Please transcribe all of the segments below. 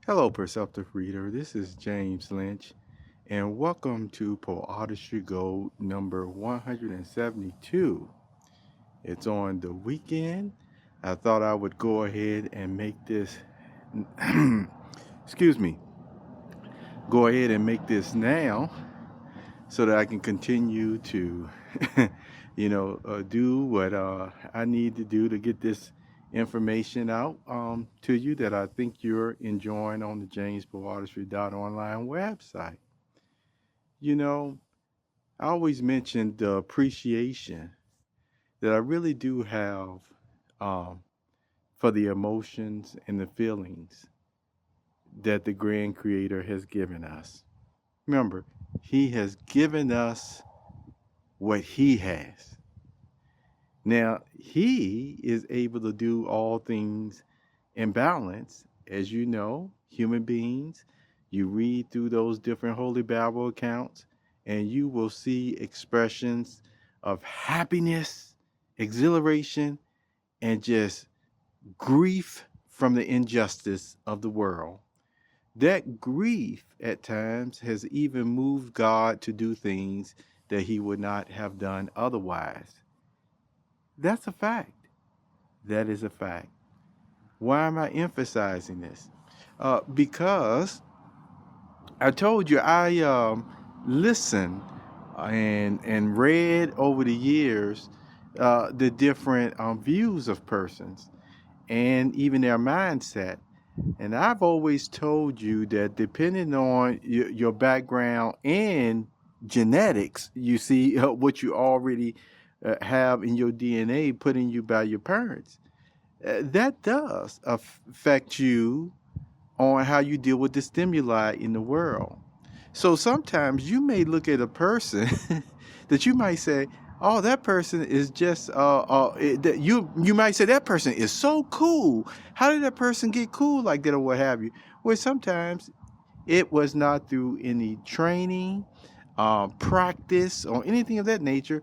Hello, Perceptive Reader. This is James Lynch, and welcome to Poeartistry Gold number 172. It's on the weekend. I thought I would go ahead and make this, excuse me, go ahead and make this now so that I can continue to, do what I need to do to get this information out to you that I think you're enjoying on the jamespoeartistry.online website. You know, I always mention the appreciation that I really do have um, for the emotions and the feelings that the grand creator has given us. Remember, he has given us what he has. Now, he is able to do all things in balance. As you know, human beings, you read through those different Holy Bible accounts, and you will see expressions of happiness, exhilaration, and just grief from the injustice of the world. That grief at times has even moved God to do things that he would not have done otherwise. That's a fact. That is a fact. Why am I emphasizing this? Because I told you I listened and read over the years the different views of persons and even their mindset. And I've always told you that depending on your background and genetics, you see what you already have in your DNA put in you by your parents. That does affect you on how you deal with the stimuli in the world. So sometimes you may look at a person that you might say, "Oh, that person is just," that you might say that person is so cool. How did that person get cool like that, or what have you? Well, sometimes it was not through any training, practice, or anything of that nature.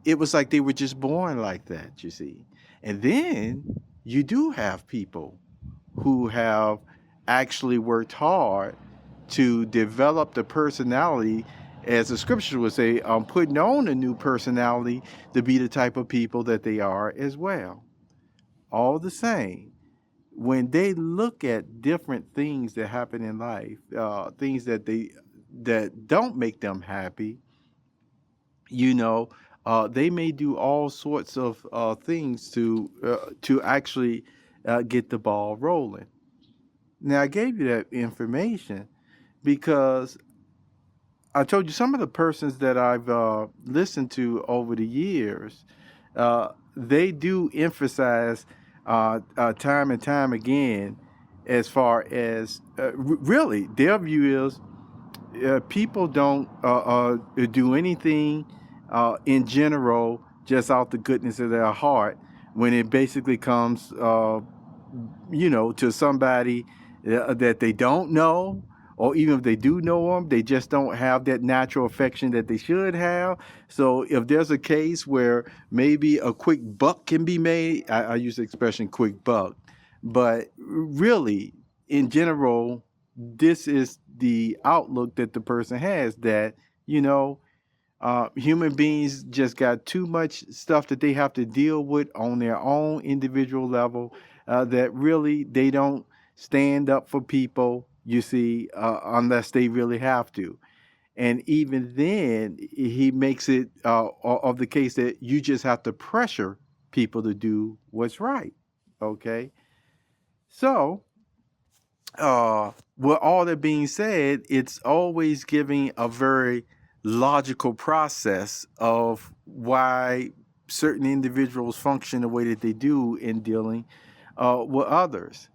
It was like they were just born like that. You see, and then you do have people who have actually worked hard to develop the personality, as the scripture would say, putting on a new personality to be the type of people that they are as well. All the same, when they look at different things that happen in life, things that don't make them happy, you know, they may do all sorts of things to actually get the ball rolling. Now, I gave you that information because I told you some of the persons that I've listened to over the years, they do emphasize time and time again as far as really their view is people don't do anything in general just out the goodness of their heart when it basically comes to somebody that they don't know, or even if they do know them, they just don't have that natural affection that they should have. So if there's a case where maybe a quick buck can be made, I use the expression quick buck, but really, in general, this is the outlook that the person has, that, you know, human beings just got too much stuff that they have to deal with on their own individual level, that really they don't stand up for people, you see, unless they really have to. And even then, he makes it of the case that you just have to pressure people to do what's right. Okay. So, with all that being said, it's always giving a very logical process of why certain individuals function the way that they do in dealing with others.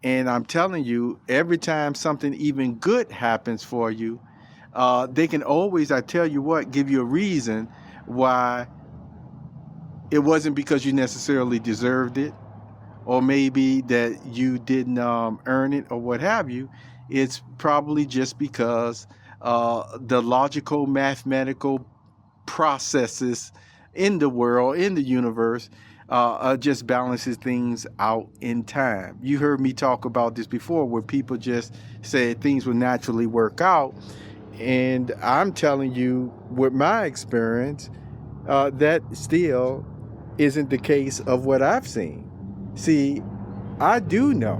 And I'm telling you, every time something even good happens for you, they can always, I tell you what, give you a reason why it wasn't because you necessarily deserved it, or maybe that you didn't earn it, or what have you. It's probably just because the logical, mathematical processes in the world, in the universe, just balances things out in time. You heard me talk about this before, where people just said things will naturally work out. And I'm telling you, with my experience, that still isn't the case of what I've seen. See, I do know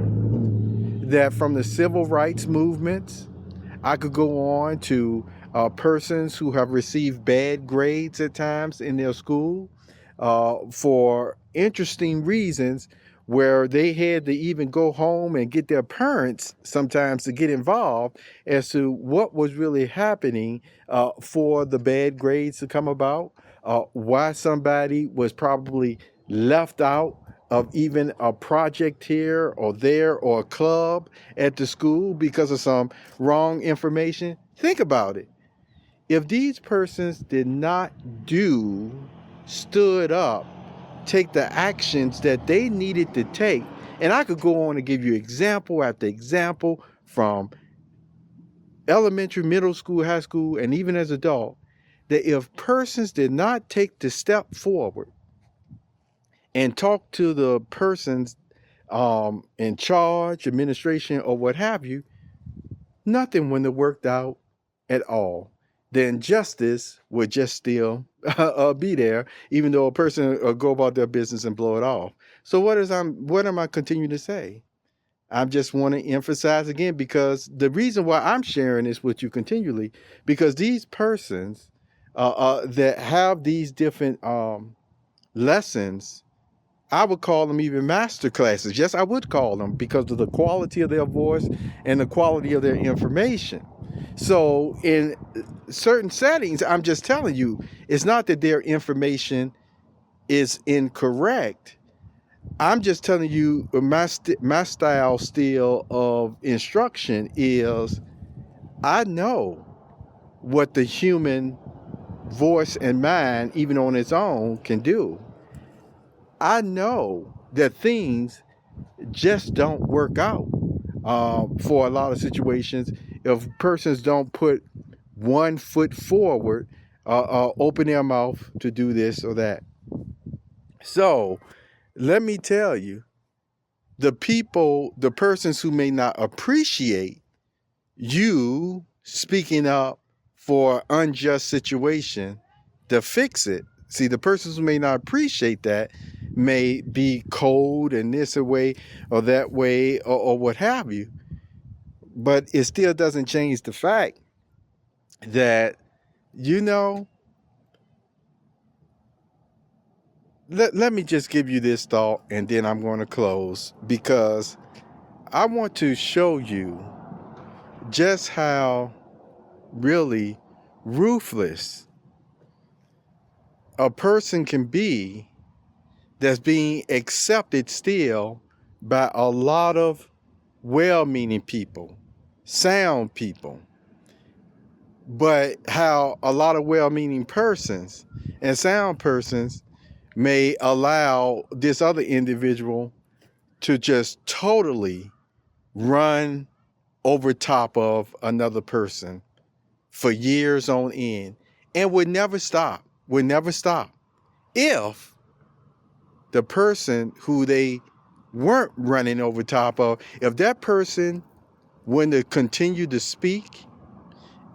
that from the civil rights movements, I could go on to persons who have received bad grades at times in their school for interesting reasons, where they had to even go home and get their parents sometimes to get involved as to what was really happening for the bad grades to come about, why somebody was probably left out of even a project here or there or a club at the school because of some wrong information. Think about it. If these persons did not stood up, take the actions that they needed to take, and I could go on and give you example after example from elementary, middle school, high school, and even as adult, that if persons did not take the step forward and talk to the persons in charge, administration, or what have you, nothing would have worked out at all. The injustice would just still be there, even though a person go about their business and blow it off. So what am I continuing to say? I just want to emphasize again, because the reason why I'm sharing this with you continually, because these persons that have these different lessons, I would call them even master classes. Yes, I would call them, because of the quality of their voice and the quality of their information. So in certain settings, I'm just telling you, it's not that their information is incorrect. I'm just telling you, my style still of instruction is, I know what the human voice and mind, even on its own, can do. I know that things just don't work out for a lot of situations if persons don't put one foot forward, open their mouth to do this or that. So let me tell you, the persons who may not appreciate you speaking up for unjust situation to fix it. See, the persons who may not appreciate that may be cold and this way or that way or what have you. But it still doesn't change the fact that, let me just give you this thought, and then I'm going to close, because I want to show you just how really ruthless a person can be that's being accepted still by a lot of well-meaning people, sound people, but how a lot of well-meaning persons and sound persons may allow this other individual to just totally run over top of another person for years on end, and would never stop if the person who they weren't running over top of, if that person wouldn't have continued to speak,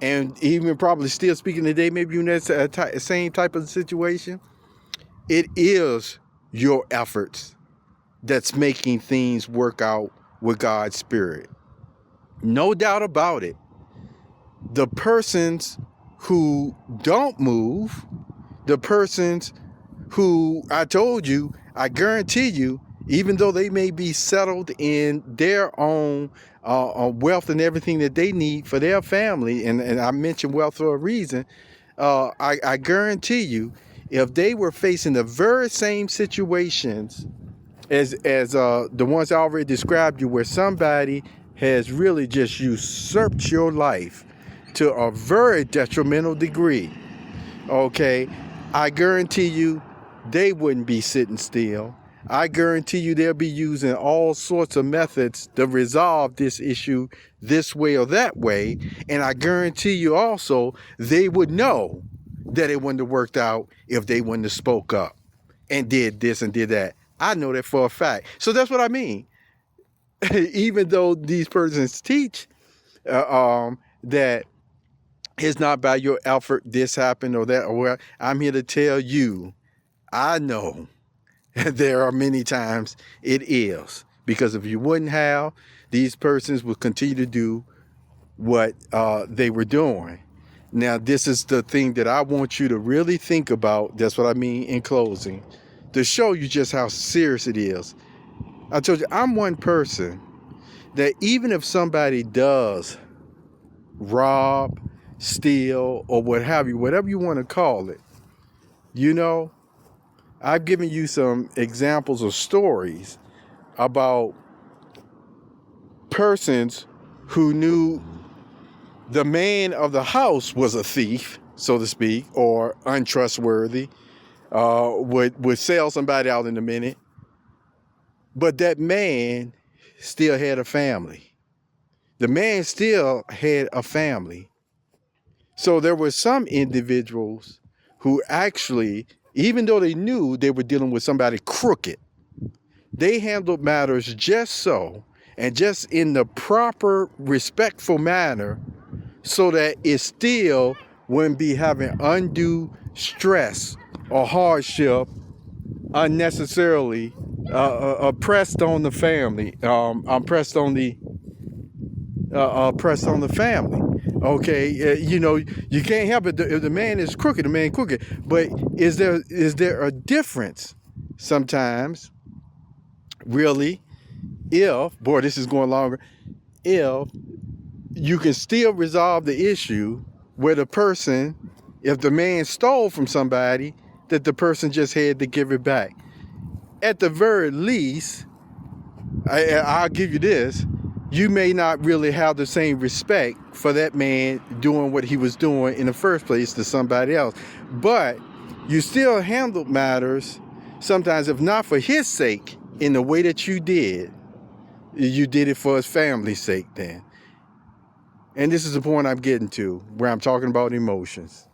and even probably still speaking today, maybe in that same type of situation, it is your efforts that's making things work out with God's Spirit. No doubt about it. The persons who don't move, the persons who, I told you, I guarantee you, even though they may be settled in their own wealth and everything that they need for their family, and I mentioned wealth for a reason, I guarantee you, if they were facing the very same situations as the ones I already described you, where somebody has really just usurped your life to a very detrimental degree, okay, I guarantee you they wouldn't be sitting still. I guarantee you they'll be using all sorts of methods to resolve this issue this way or that way. And I guarantee you also they would know that it wouldn't have worked out if they wouldn't have spoke up. and did this and did that. I know that for a fact. So that's what I mean. Even though these persons teach that it's not by your effort this happened or that, or what, I'm here to tell you, I know there are many times it is. Because if you wouldn't have, these persons would continue to do what they were doing. Now, this is the thing that I want you to really think about. That's what I mean in closing, to show you just how serious it is. I told you, I'm one person that even if somebody does rob, steal, or what have you, whatever you want to call it, you know, I've given you some examples of stories about persons who knew the man of the house was a thief, so to speak, or untrustworthy, would sell somebody out in a minute. But that man still had a family. The man still had a family. So there were some individuals who actually, even though they knew they were dealing with somebody crooked, they handled matters just so, and just in the proper, respectful manner, so that it still wouldn't be having undue stress or hardship unnecessarily pressed on the family. Pressed on the family. Okay, you know, you can't help it. If the man is crooked, the man crooked. But is there a difference sometimes, really, if, boy, this is going longer, if you can still resolve the issue where the person, if the man stole from somebody, that the person just had to give it back. At the very least, I'll give you this, you may not really have the same respect for that man doing what he was doing in the first place to somebody else. But you still handled matters, sometimes if not for his sake, in the way that you did it for his family's sake then. And this is the point I'm getting to, where I'm talking about emotions.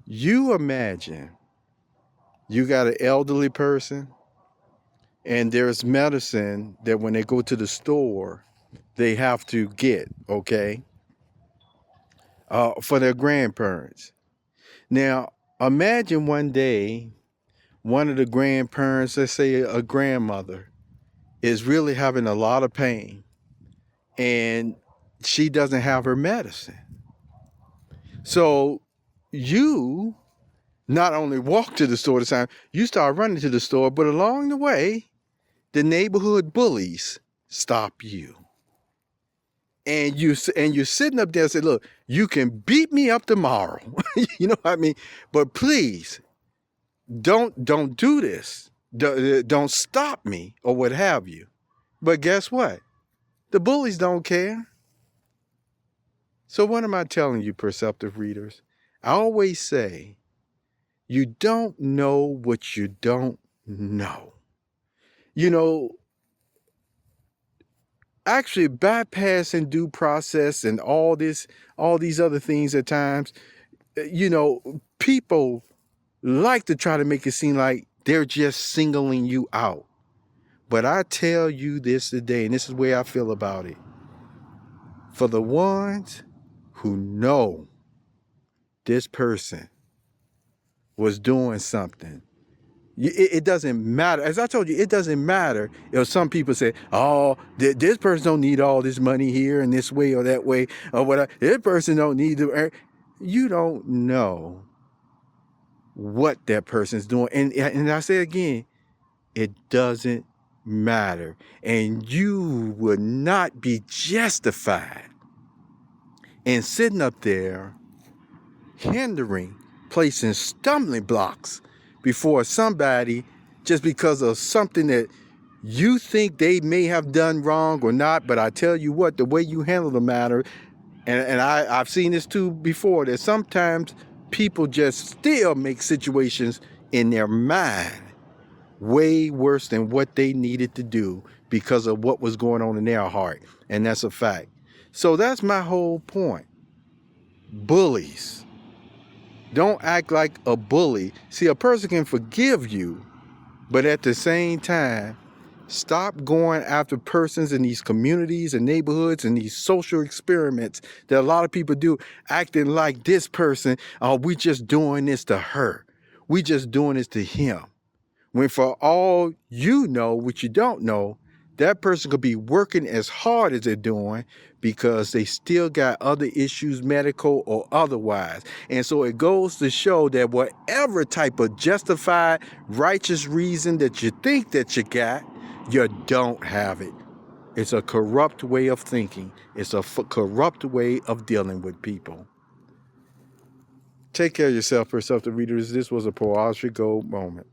You imagine you got an elderly person, and there's medicine that when they go to the store, they have to get, okay, for their grandparents. Now, imagine one day, one of the grandparents, let's say a grandmother, is really having a lot of pain, and she doesn't have her medicine. So you not only walk to the store this time, you start running to the store, but along the way, the neighborhood bullies stop you. And you're sitting up there and say, look, you can beat me up tomorrow. You know what I mean? But please, don't do this. Don't stop me or what have you. But guess what? The bullies don't care. So what am I telling you, perceptive readers? I always say, you don't know what you don't know. You know, actually bypassing due process and all these other things at times, you know, people like to try to make it seem like they're just singling you out. But I tell you this today, and this is the way I feel about it. For the ones who know this person was doing something, it doesn't matter. As I told you, it doesn't matter if some people say, oh, this person don't need all this money here in this way or that way, or whatever. This person don't need to earn. You don't know what that person's doing. And I say again, it doesn't matter. And you would not be justified in sitting up there hindering, placing stumbling blocks before somebody just because of something that you think they may have done wrong or not. But I tell you what, the way you handle the matter, and I've seen this too before, that sometimes people just still make situations in their mind way worse than what they needed to do because of what was going on in their heart. And that's a fact. So that's my whole point. Bullies. Don't act like a bully. See, a person can forgive you, but at the same time, stop going after persons in these communities and neighborhoods and these social experiments that a lot of people do, acting like this person, oh, we just doing this to her. We just doing this to him. When for all you know, what you don't know, that person could be working as hard as they're doing because they still got other issues, medical or otherwise. And so it goes to show that whatever type of justified, righteous reason that you think that you got, you don't have it. It's a corrupt way of thinking. It's a corrupt way of dealing with people. Take care of yourself, Perceptive Readers. This was a Poeartistry Gold moment.